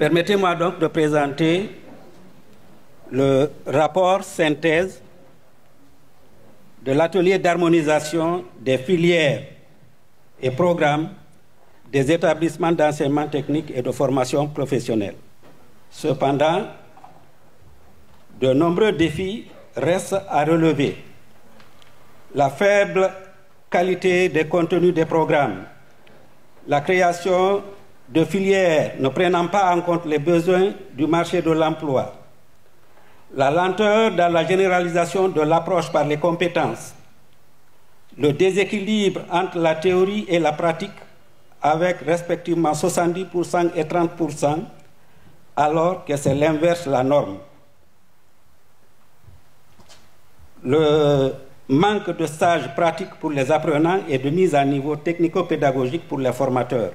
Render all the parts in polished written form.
Permettez-moi donc de présenter le rapport synthèse de l'atelier d'harmonisation des filières et programmes des établissements d'enseignement technique et de formation professionnelle. Cependant, de nombreux défis restent à relever. La faible qualité des contenus des programmes, la création de filières ne prenant pas en compte les besoins du marché de l'emploi, la lenteur dans la généralisation de l'approche par les compétences, le déséquilibre entre la théorie et la pratique avec respectivement 70% et 30%, alors que c'est l'inverse la norme. Le manque de stages pratiques pour les apprenants et de mise à niveau technico-pédagogique pour les formateurs,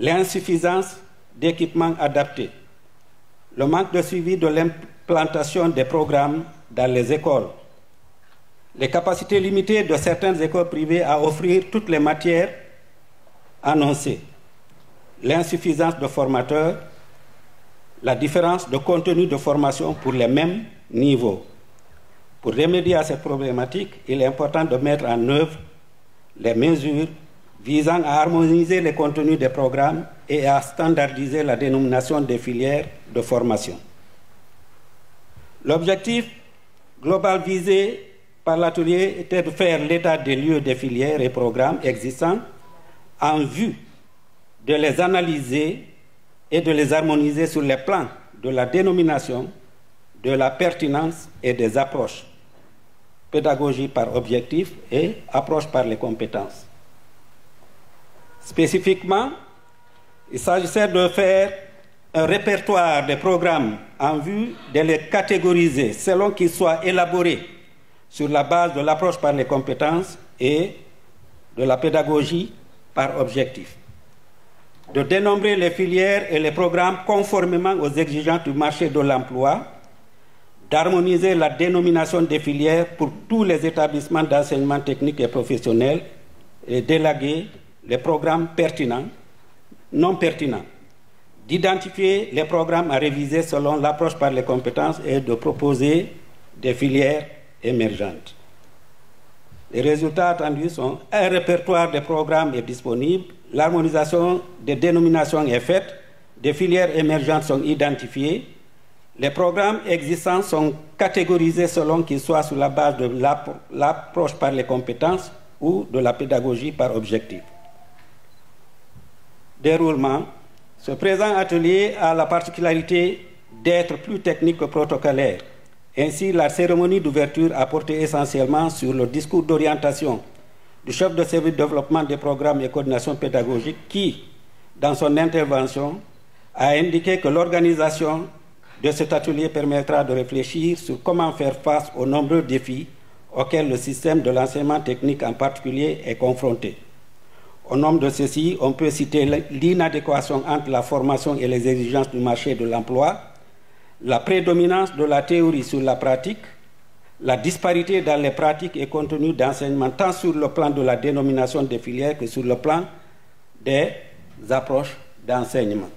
l'insuffisance d'équipements adaptés, le manque de suivi de l'implantation des programmes dans les écoles, les capacités limitées de certaines écoles privées à offrir toutes les matières annoncées, l'insuffisance de formateurs, la différence de contenu de formation pour les mêmes niveaux. Pour remédier à cette problématique, il est important de mettre en œuvre les mesures visant à harmoniser les contenus des programmes et à standardiser la dénomination des filières de formation. L'objectif global visé par l'atelier était de faire l'état des lieux des filières et programmes existants en vue de les analyser et de les harmoniser sur les plans de la dénomination, de la pertinence et des approches. Pédagogie par objectif et approche par les compétences. Spécifiquement, il s'agissait de faire un répertoire des programmes en vue de les catégoriser selon qu'ils soient élaborés sur la base de l'approche par les compétences et de la pédagogie par objectif. De dénombrer les filières et les programmes conformément aux exigences du marché de l'emploi, d'harmoniser la dénomination des filières pour tous les établissements d'enseignement technique et professionnel et d'élaguer les programmes pertinents, non pertinents, d'identifier les programmes à réviser selon l'approche par les compétences et de proposer des filières émergentes. Les résultats attendus sont: un répertoire des programmes est disponible, l'harmonisation des dénominations est faite, des filières émergentes sont identifiées, les programmes existants sont catégorisés selon qu'ils soient sur la base de l'approche par les compétences ou de la pédagogie par objectif. Déroulement. Ce présent atelier a la particularité d'être plus technique que protocolaire. Ainsi, la cérémonie d'ouverture a porté essentiellement sur le discours d'orientation du chef de service de développement des programmes et coordination pédagogique qui, dans son intervention, a indiqué que l'organisation de cet atelier permettra de réfléchir sur comment faire face aux nombreux défis auxquels le système de l'enseignement technique en particulier est confronté. Au nombre de ceux-ci, on peut citer l'inadéquation entre la formation et les exigences du marché de l'emploi, la prédominance de la théorie sur la pratique, la disparité dans les pratiques et contenus d'enseignement tant sur le plan de la dénomination des filières que sur le plan des approches d'enseignement.